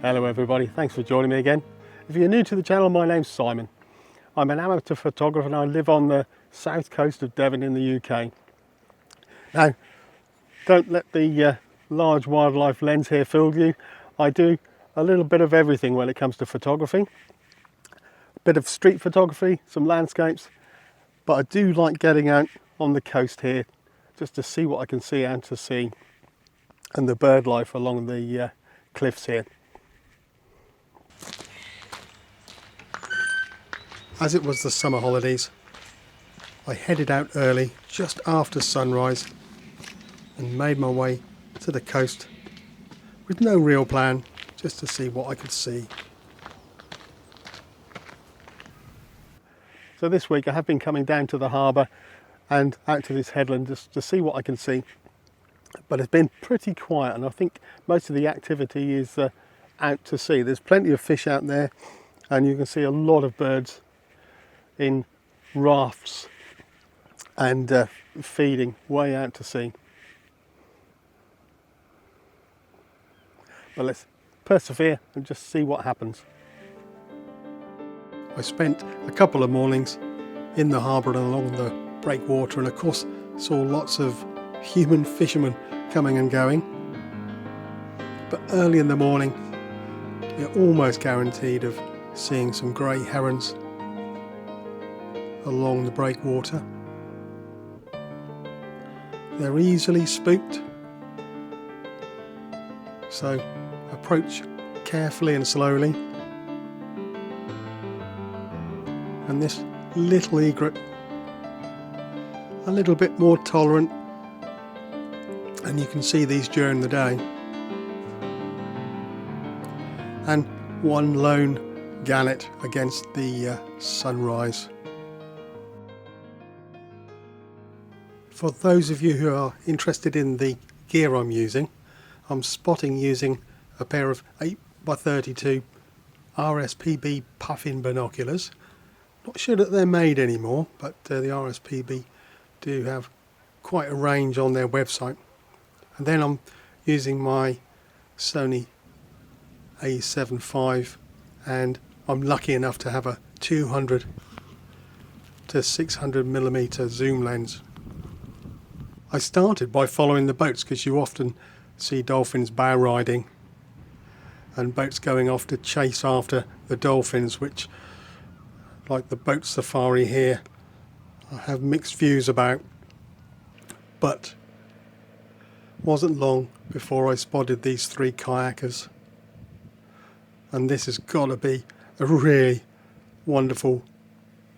Hello everybody, thanks for joining me again. If you're new to the channel, my name's Simon. I'm an amateur photographer and I live on the south coast of Devon in the UK. Now, don't let the large wildlife lens here fool you. I do a little bit of everything when it comes to photography. A bit of street photography, some landscapes, but I do like getting out on the coast here just to see what I can see out to sea and the bird life along the cliffs here. As it was the summer holidays, I headed out early, just after sunrise, and made my way to the coast with no real plan, just to see what I could see. So this week I have been coming down to the harbour and out to this headland just to see what I can see. But it's been pretty quiet and I think most of the activity is out to sea. There's plenty of fish out there and you can see a lot of birds in rafts and feeding way out to sea. But let's persevere and just see what happens. I spent a couple of mornings in the harbour and along the breakwater, and of course saw lots of human fishermen coming and going. But early in the morning you're almost guaranteed of seeing some grey herons along the breakwater. They're easily spooked, so approach carefully and slowly. And this little egret, a little bit more tolerant, and you can see these during the day. And one lone gannet against the sunrise. For those of you who are interested in the gear I'm using, I'm spotting using a pair of 8x32 RSPB puffin binoculars. Not sure that they're made anymore, but the RSPB do have quite a range on their website. And then I'm using my Sony A7V, and I'm lucky enough to have a 200 to 600mm zoom lens. I started by following the boats because you often see dolphins bow riding and boats going off to chase after the dolphins, which, like the boat safari here, I have mixed views about. But wasn't long before I spotted these three kayakers, and this has got to be a really wonderful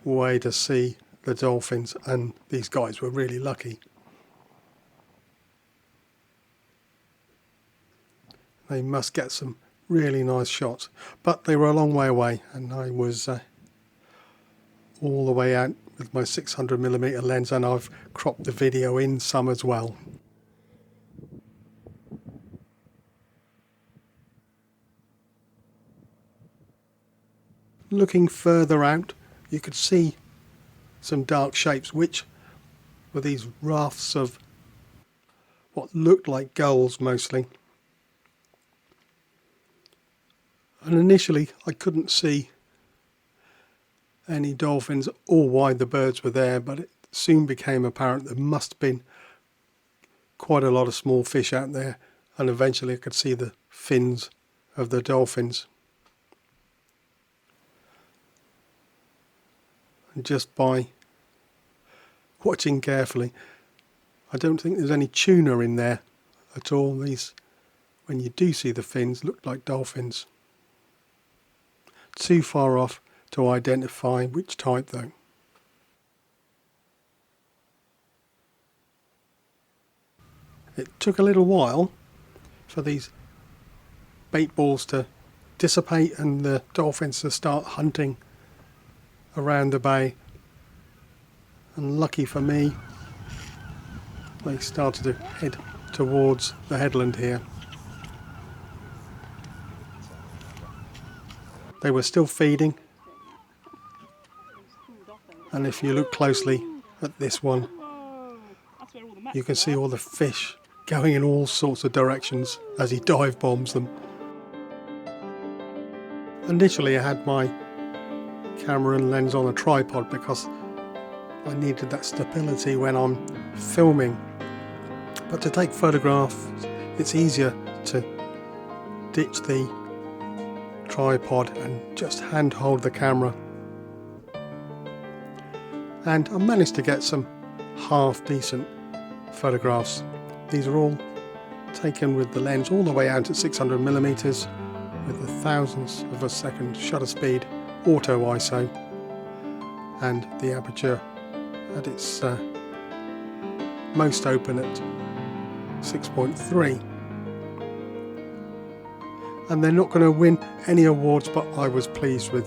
way to see the dolphins, and these guys were really lucky. They must get some really nice shots, but they were a long way away, and I was all the way out with my 600mm lens, and I've cropped the video in some as well. Looking further out, you could see some dark shapes, which were these rafts of what looked like gulls mostly. And initially I couldn't see any dolphins or why the birds were there, but it soon became apparent there must have been quite a lot of small fish out there, and eventually I could see the fins of the dolphins. And just by watching carefully, I don't think there's any tuna in there at all. These, when you do see the fins, look like dolphins. Too far off to identify which type though. It took a little while for these bait balls to dissipate and the dolphins to start hunting around the bay, and lucky for me they started to head towards the headland here. They were still feeding, and if you look closely at this one, you can see all the fish going in all sorts of directions as he dive bombs them. Initially I had my camera and lens on a tripod because I needed that stability when I'm filming, but to take photographs it's easier to ditch the tripod and just hand hold the camera. And I managed to get some half decent photographs. These are all taken with the lens all the way out at 600mm with the thousandths of a second shutter speed, auto ISO, and the aperture at its most open at 6.3. And they're not going to win any awards, but I was pleased with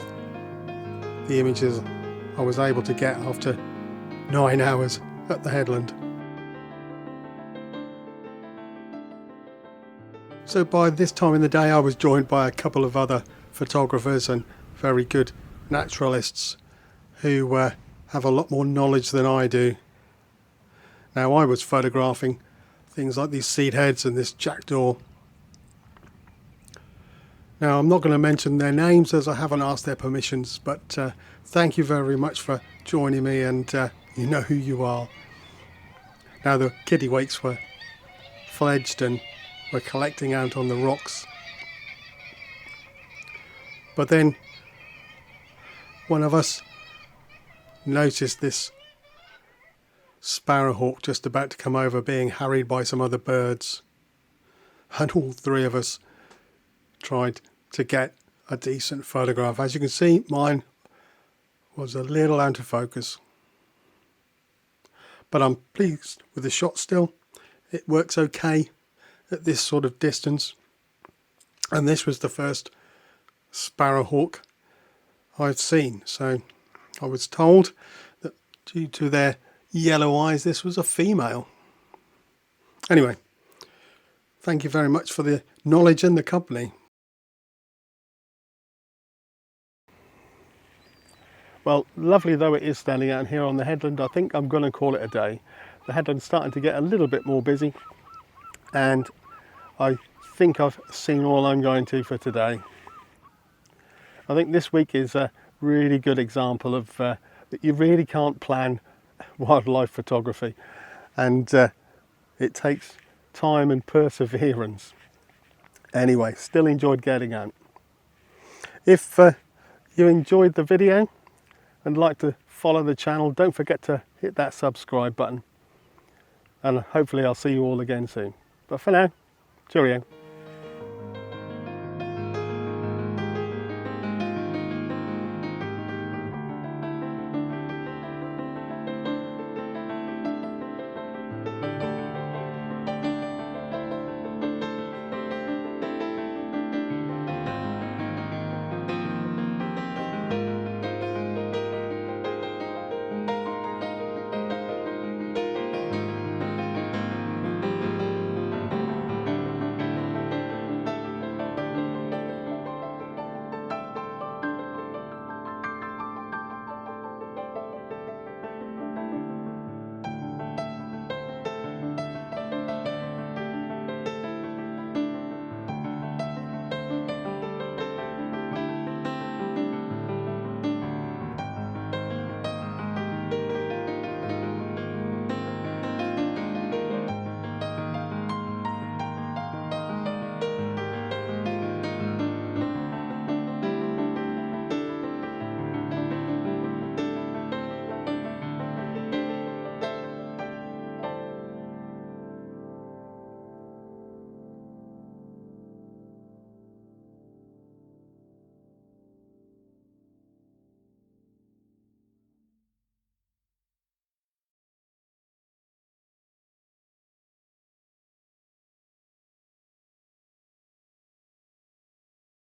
the images I was able to get after 9 hours at the headland. So by this time in the day I was joined by a couple of other photographers and very good naturalists who have a lot more knowledge than I do. Now I was photographing things like these seed heads and this jackdaw. Now I'm not going to mention their names as I haven't asked their permissions, but thank you very much for joining me, and you know who you are. Now the kittiwakes were fledged and were collecting out on the rocks, but then one of us noticed this sparrowhawk just about to come over, being harried by some other birds, and all three of us tried to get a decent photograph. As you can see, mine was a little out of focus, but I'm pleased with the shot still. It works okay at this sort of distance, and this was the first sparrowhawk I've seen, so I was told that due to their yellow eyes this was a female. Anyway, thank you very much for the knowledge and the company. Well, lovely though it is standing out here on the headland, I think I'm going to call it a day. The headland's starting to get a little bit more busy, and I think I've seen all I'm going to for today. I think this week is a really good example of that you really can't plan wildlife photography, and it takes time and perseverance. Anyway, still enjoyed getting out. If you enjoyed the video and like to follow the channel, don't forget to hit that subscribe button, and hopefully I'll see you all again soon. But for now, cheerio.